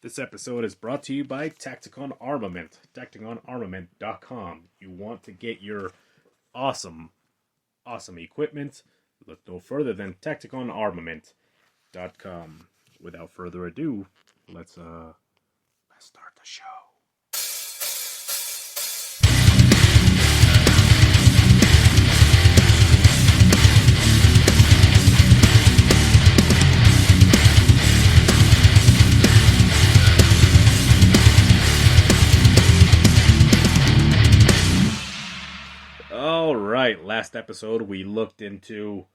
This episode is brought to you by Tacticon Armament, tacticonarmament.com. You want to get your awesome equipment? Look no further than tacticonarmament.com. Without further ado, let's start the show. All right, last episode we looked into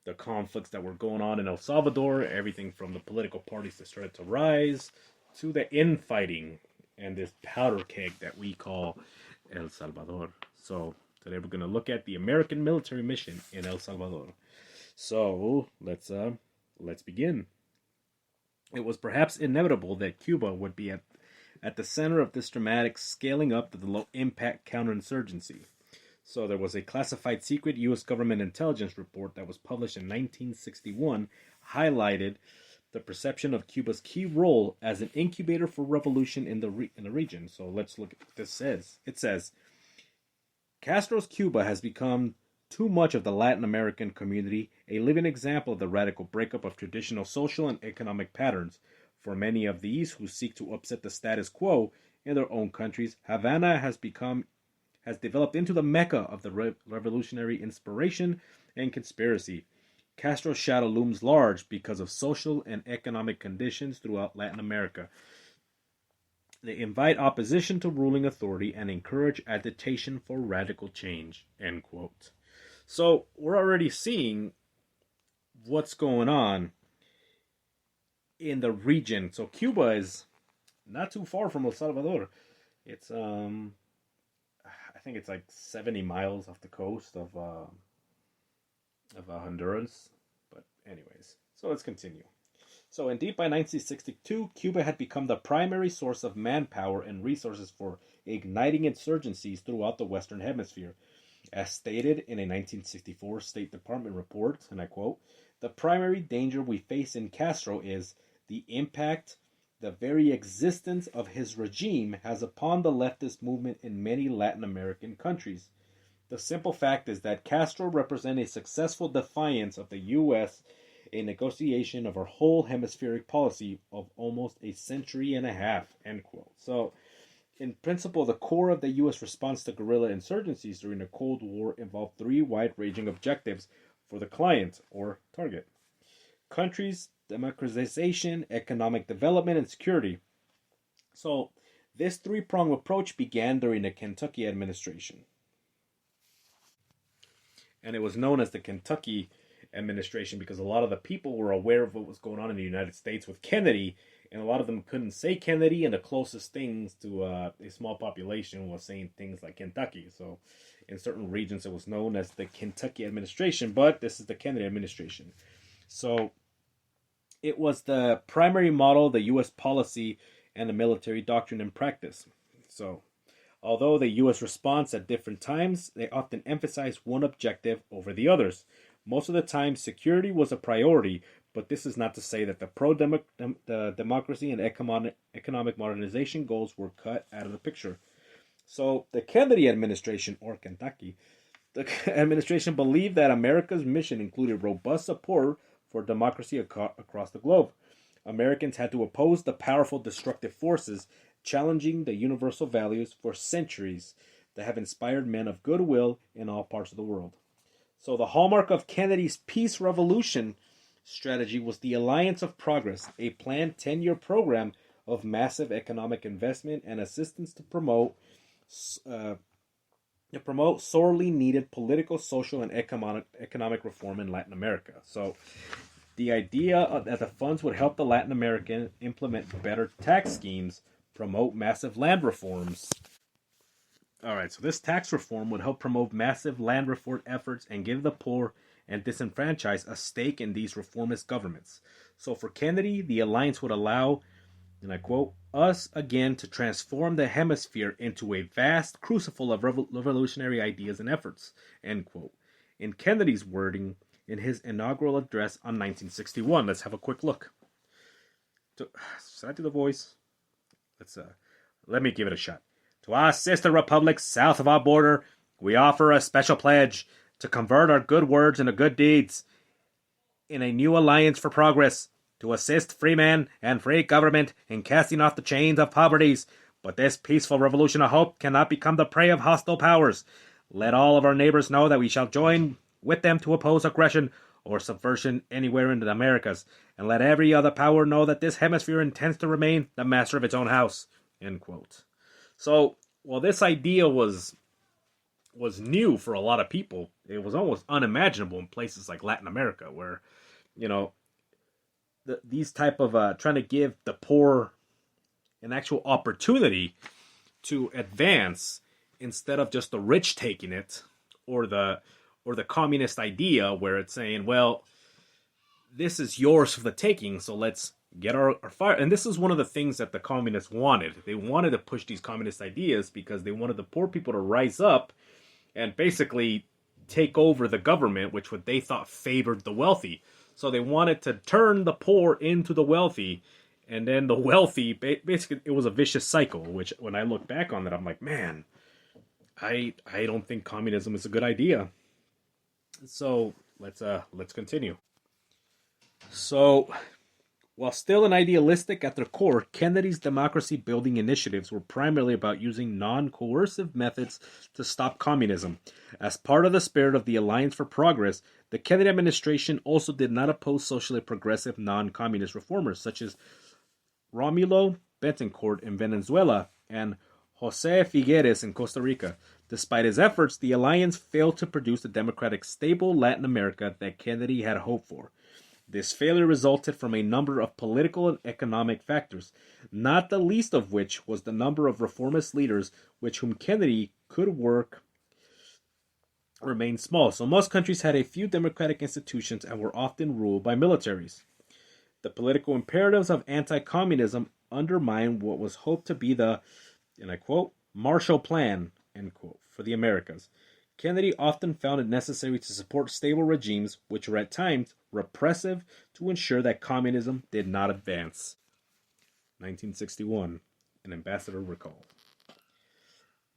the conflicts that were going on in El Salvador, everything from the political parties that started to rise to the infighting and this powder keg that we call El Salvador. So today we're going to look at the American military mission in El Salvador. So let's begin. It was perhaps inevitable that Cuba would be at the center of this dramatic scaling up of the low-impact counterinsurgency. So there was a classified secret U.S. government intelligence report that was published in 1961, highlighted the perception of Cuba's key role as an incubator for revolution in the region. So let's look at what this says. It says, Castro's Cuba has become too much of the Latin American community, a living example of the radical breakup of traditional social and economic patterns. For many of these who seek to upset the status quo in their own countries, Havana has developed into the mecca of the revolutionary inspiration and conspiracy. Castro's shadow looms large because of social and economic conditions throughout Latin America. They invite opposition to ruling authority and encourage agitation for radical change. End quote. So we're already seeing what's going on in the region. So Cuba is not too far from El Salvador. It's I think it's like 70 miles off the coast of Honduras. But anyways, so let's continue. So indeed, by 1962, Cuba had become the primary source of manpower and resources for igniting insurgencies throughout the Western Hemisphere. As stated in a 1964 State Department report, and I quote, "The primary danger we face in Castro is the impact the very existence of his regime has upon the leftist movement in many Latin American countries. The simple fact is that Castro represents a successful defiance of the U.S., a negotiation of our whole hemispheric policy of almost a century and a half." End quote. So, in principle, the core of the U.S. response to guerrilla insurgencies during the Cold War involved three wide-ranging objectives for the client, or target. Countries, democratization, economic development, and security. So, this three-pronged approach began during the Kentucky administration. And it was known as the Kentucky administration because a lot of the people were aware of what was going on in the United States with Kennedy, and a lot of them couldn't say Kennedy, and the closest things to a small population was saying things like Kentucky. So, in certain regions, it was known as the Kentucky administration, but this is the Kennedy administration. So, it was the primary model of the U.S. policy and the military doctrine and practice. So, although the U.S. response at different times, they often emphasized one objective over the others. Most of the time, security was a priority, but this is not to say that the democracy and economic modernization goals were cut out of the picture. So, the Kennedy administration, or Kentucky, the administration believed that America's mission included robust support for democracy across the globe. Americans had to oppose the powerful destructive forces challenging the universal values for centuries that have inspired men of goodwill in all parts of the world. So the hallmark of Kennedy's peace revolution strategy was the Alliance of Progress, a planned 10-year program of massive economic investment and assistance to promote sorely needed political, social, and economic reform in Latin America. So the idea that the funds would help the Latin American implement better tax schemes, promote massive land reforms. All right, so this tax reform would help promote massive land reform efforts and give the poor and disenfranchised a stake in these reformist governments. So for Kennedy, the alliance would allow, and I quote, "us again to transform the hemisphere into a vast crucible of revolutionary ideas and efforts," end quote. In Kennedy's wording, in his inaugural address on 1961. Let's have a quick look. Should I do the voice? Let me give it a shot. To our sister republics south of our border, we offer a special pledge to convert our good words into good deeds in a new alliance for progress, to assist free men and free government in casting off the chains of poverty. But this peaceful revolution of hope cannot become the prey of hostile powers. Let all of our neighbors know that we shall join with them to oppose aggression or subversion anywhere in the Americas, and let every other power know that this hemisphere intends to remain the master of its own house. End quote. So, while this idea was new for a lot of people, it was almost unimaginable in places like Latin America, where, these type of trying to give the poor an actual opportunity to advance instead of just the rich taking it, or the communist idea where it's saying, well, this is yours for the taking, so let's get our fire. And this is one of the things that the communists wanted. They wanted to push these communist ideas because they wanted the poor people to rise up and basically take over the government, which what they thought favored the wealthy. So they wanted to turn the poor into the wealthy, and then the wealthy, basically it was a vicious cycle, which when I look back on it, I'm like, man, I don't think communism is a good idea. So let's continue. So, while still an idealistic at their core, Kennedy's democracy-building initiatives were primarily about using non-coercive methods to stop communism. As part of the spirit of the Alliance for Progress, the Kennedy administration also did not oppose socially progressive non-communist reformers such as Romulo Betancourt in Venezuela and Jose Figueres in Costa Rica. Despite his efforts, the alliance failed to produce the democratic, stable Latin America that Kennedy had hoped for. This failure resulted from a number of political and economic factors, not the least of which was the number of reformist leaders with whom Kennedy could work remained small. So most countries had a few democratic institutions and were often ruled by militaries. The political imperatives of anti-communism undermined what was hoped to be the, and I quote, Marshall Plan, end quote, for the Americas. Kennedy often found it necessary to support stable regimes, which were at times repressive, to ensure that communism did not advance. 1961, an ambassador recalled.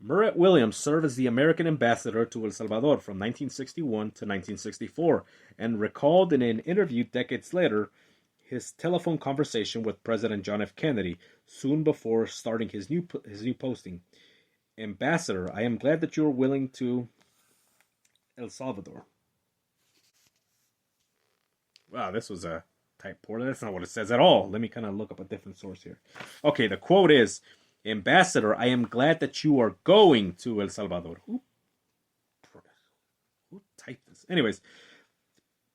Murrett Williams served as the American ambassador to El Salvador from 1961 to 1964, and recalled in an interview decades later his telephone conversation with President John F. Kennedy soon before starting his new posting. Ambassador, I am glad that you are willing to El Salvador. Wow, this was a type-poor. That's not what it says at all. Let me kind of look up a different source here. Okay, the quote is, Ambassador, I am glad that you are going to El Salvador. Who typed this? Anyways,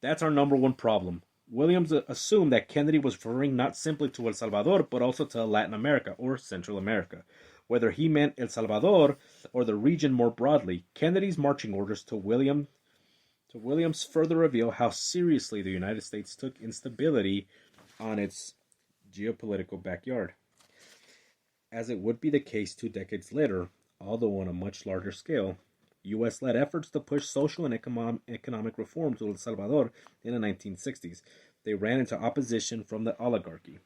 that's our number one problem. Williams assumed that Kennedy was referring not simply to El Salvador, but also to Latin America or Central America. Whether he meant El Salvador or the region more broadly, Kennedy's marching orders to Williams further reveal how seriously the United States took instability on its geopolitical backyard. As it would be the case 2 decades later, although on a much larger scale, U.S.-led efforts to push social and economic reform to El Salvador in the 1960s. They ran into opposition from the oligarchy.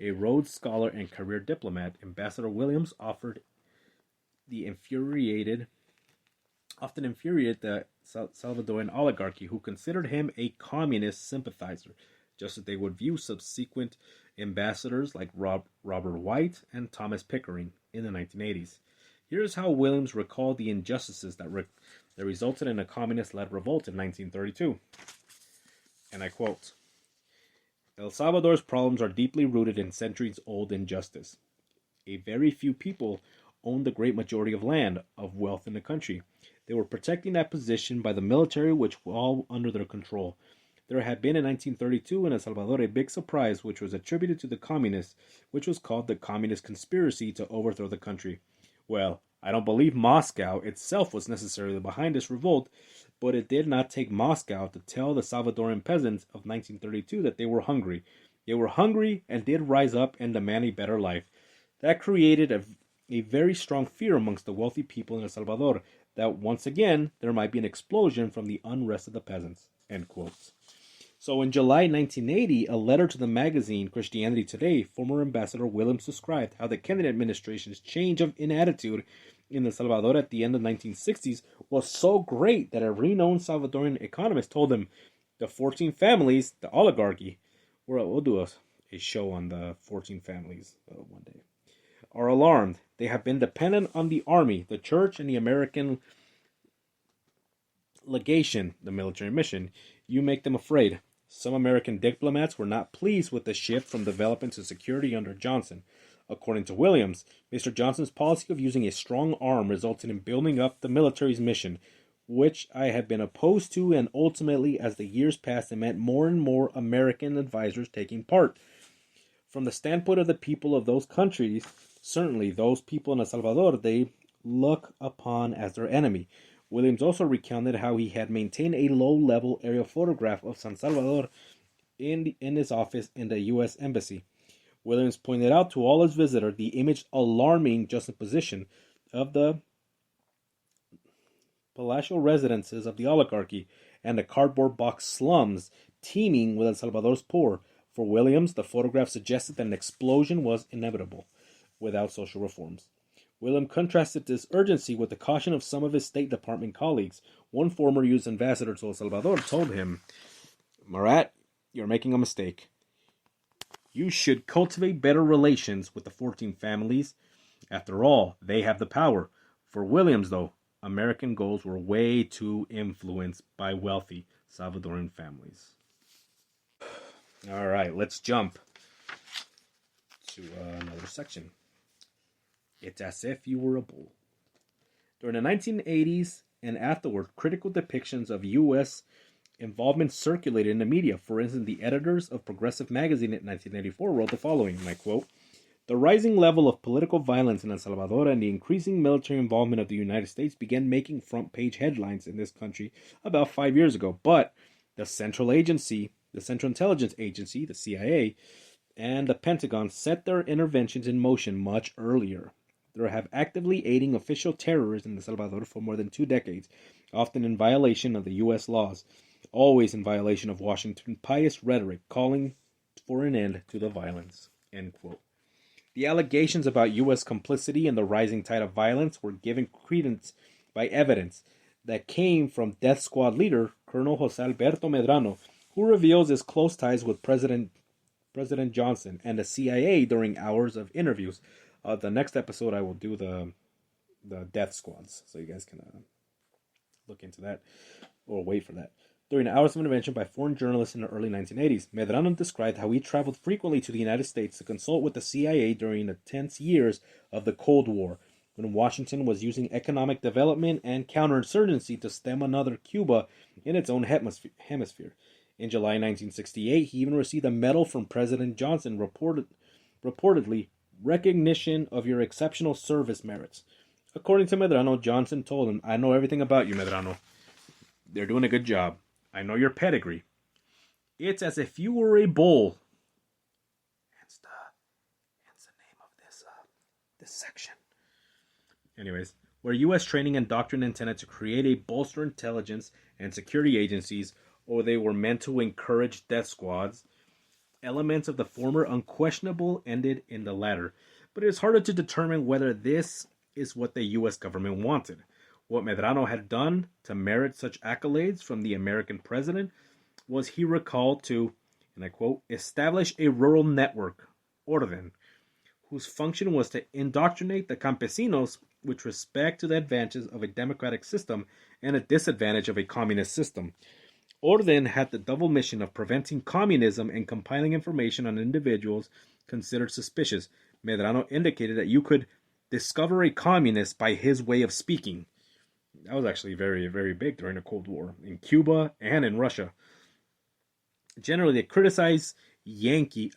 A Rhodes Scholar and career diplomat, Ambassador Williams often infuriated the Salvadoran oligarchy, who considered him a communist sympathizer, just as they would view subsequent ambassadors like Robert White and Thomas Pickering in the 1980s. Here's how Williams recalled the injustices that resulted in a communist-led revolt in 1932. And I quote, El Salvador's problems are deeply rooted in centuries-old injustice. A very few people owned the great majority of land, of wealth in the country. They were protecting that position by the military, which were all under their control. There had been in 1932 in El Salvador a big surprise which was attributed to the communists, which was called the Communist Conspiracy to overthrow the country. Well, I don't believe Moscow itself was necessarily behind this revolt, but it did not take Moscow to tell the Salvadoran peasants of 1932 that they were hungry. They were hungry and did rise up and demand a better life. That created a very strong fear amongst the wealthy people in El Salvador that once again there might be an explosion from the unrest of the peasants. End quotes. So in July 1980, a letter to the magazine Christianity Today, former Ambassador Williams described how the Kennedy administration's change in attitude in El Salvador at the end of the 1960s was so great that a renowned Salvadoran economist told him the 14 families, the oligarchy, we'll do a show on the 14 families one day, are alarmed. They have been dependent on the army, the church, and the American legation, the military mission. You make them afraid. Some American diplomats were not pleased with the shift from development to security under Johnson. According to Williams, Mr. Johnson's policy of using a strong arm resulted in building up the military's mission, which I have been opposed to, and ultimately, as the years passed, it meant more and more American advisors taking part. From the standpoint of the people of those countries, certainly those people in El Salvador, they look upon as their enemy. Williams also recounted how he had maintained a low-level aerial photograph of San Salvador in his office in the U.S. Embassy. Williams pointed out to all his visitors the image alarming juxtaposition of the palatial residences of the oligarchy and the cardboard box slums teeming with El Salvador's poor. For Williams, the photograph suggested that an explosion was inevitable without social reforms. William contrasted this urgency with the caution of some of his State Department colleagues. One former U.S. ambassador to El Salvador told him, "Marat, you're making a mistake. You should cultivate better relations with the 14 families. After all, they have the power." For Williams, though, American goals were way too influenced by wealthy Salvadoran families. All right, let's jump to another section. It's as if you were a bull. During the 1980s and afterward, critical depictions of U.S. involvement circulated in the media. For instance, the editors of Progressive magazine in 1984 wrote the following, and I quote, "The rising level of political violence in El Salvador and the increasing military involvement of the United States began making front-page headlines in this country about 5 years ago, but the Central Intelligence Agency, the CIA, and the Pentagon set their interventions in motion much earlier. They have actively aiding official terrorists in El Salvador for more than 2 decades, often in violation of the U.S. laws, always in violation of Washington's pious rhetoric calling for an end to the violence." End quote. The allegations about U.S. complicity in the rising tide of violence were given credence by evidence that came from Death Squad leader Colonel Jose Alberto Medrano, who reveals his close ties with President Johnson and the CIA during hours of interviews. The next episode, I will do the death squads, so you guys can look into that or wait for that. During hours of intervention by foreign journalists in the early 1980s, Medrano described how he traveled frequently to the United States to consult with the CIA during the tense years of the Cold War, when Washington was using economic development and counterinsurgency to stem another Cuba in its own hemisphere. In July 1968, he even received a medal from President Johnson, reportedly recognition of your exceptional service merits. According to Medrano, Johnson told him, "I know everything about you, Medrano. They're doing a good job. I know your pedigree. It's as if you were a bull." Hence the name of this section. Anyways, where U.S. training and doctrine intended to create a bolster intelligence and security agencies, or they were meant to encourage death squads, elements of the former unquestionable ended in the latter. But it is harder to determine whether this is what the U.S. government wanted. What Medrano had done to merit such accolades from the American president was he recalled to, and I quote, "establish a rural network, orden, whose function was to indoctrinate the campesinos with respect to the advantages of a democratic system and a disadvantage of a communist system." Orden had the double mission of preventing communism and compiling information on individuals considered suspicious. Medrano indicated that you could discover a communist by his way of speaking. That was actually very, very big during the Cold War, in Cuba and in Russia. Generally, they criticized Yankee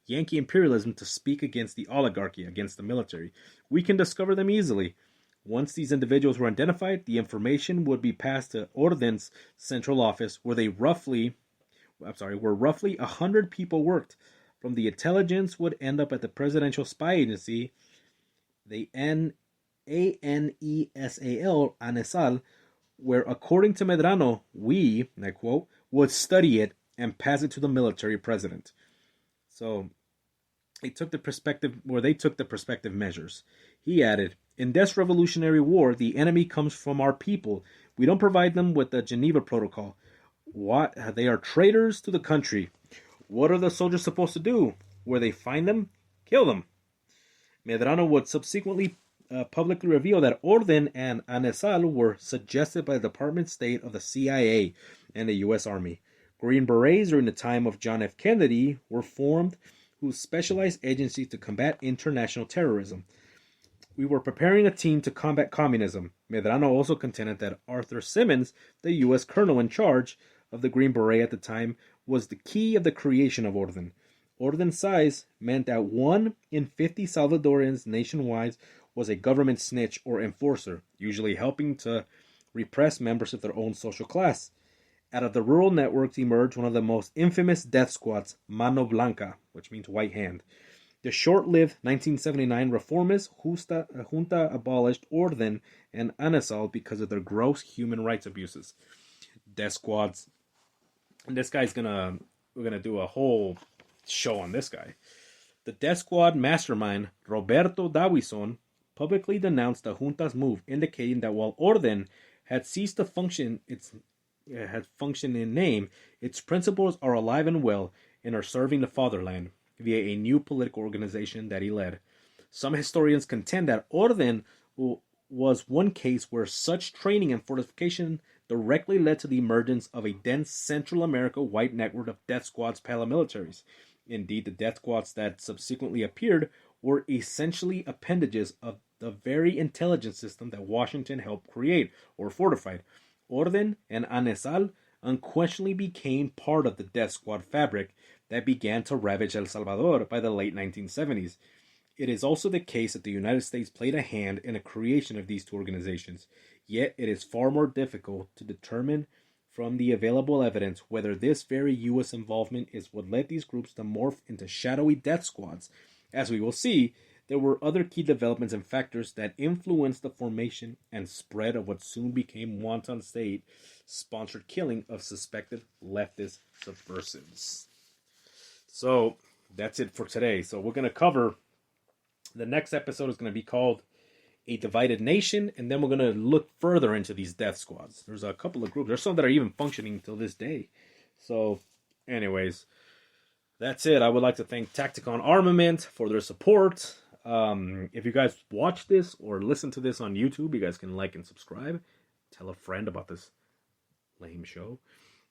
imperialism to speak against the oligarchy, against the military. We can discover them easily. Once these individuals were identified, the information would be passed to Orden's central office, where roughly 100 people worked. From the intelligence would end up at the Presidential Spy Agency, the ANESAL, where, according to Medrano, we, and I quote, would study it and pass it to the military president. So they took the prospective measures. He added, in this revolutionary war, the enemy comes from our people. We don't provide them with the Geneva Protocol. What? They are traitors to the country. What are the soldiers supposed to do? Where they find them, kill them. Medrano would subsequently publicly reveal that Orden and Anesal were suggested by the Department of State of the CIA and the U.S. Army. Green Berets during the time of John F. Kennedy were formed, whose specialized agency to combat international terrorism. We were preparing a team to combat communism. Medrano also contended that Arthur Simmons, the U.S. colonel in charge of the Green Beret at the time, was the key of the creation of Orden. Orden's size meant that 1 in 50 Salvadorians nationwide was a government snitch or enforcer, usually helping to repress members of their own social class. Out of the rural networks emerged one of the most infamous death squads, Mano Blanca, which means white hand. The short-lived 1979 reformist junta abolished Orden and Anesal because of their gross human rights abuses. Death squads. And this guy's we're gonna do a whole show on this guy. The death squad mastermind, Roberto Davison, publicly denounced the junta's move, indicating that while Orden had ceased to function in name, its principles are alive and well and are serving the fatherland via a new political organization that he led. Some historians contend that Orden was one case where such training and fortification directly led to the emergence of a dense Central America white network of death squads paramilitaries. Indeed, the death squads that subsequently appeared were essentially appendages of the very intelligence system that Washington helped create or fortified. Orden and Anesal unquestionably became part of the death squad fabric that began to ravage El Salvador by the late 1970s. It is also the case that the United States played a hand in the creation of these two organizations, yet it is far more difficult to determine from the available evidence whether this very U.S. involvement is what led these groups to morph into shadowy death squads. As we will see, there were other key developments and factors that influenced the formation and spread of what soon became wanton state-sponsored killing of suspected leftist subversives. So, that's it for today. So, we're going to cover... The next episode is going to be called A Divided Nation, and then we're going to look further into these death squads. There's a couple of groups. There's some that are even functioning till this day. So, anyways, that's it. I would like to thank Tacticon Armament for their support. If you guys watch this or listen to this on YouTube, you guys can like and subscribe. Tell a friend about this lame show.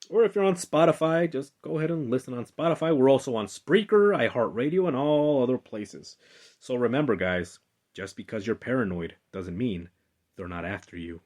Or if you're on Spotify, just go ahead and listen on Spotify. We're also on Spreaker, iHeartRadio, and all other places. So remember, guys, just because you're paranoid doesn't mean they're not after you.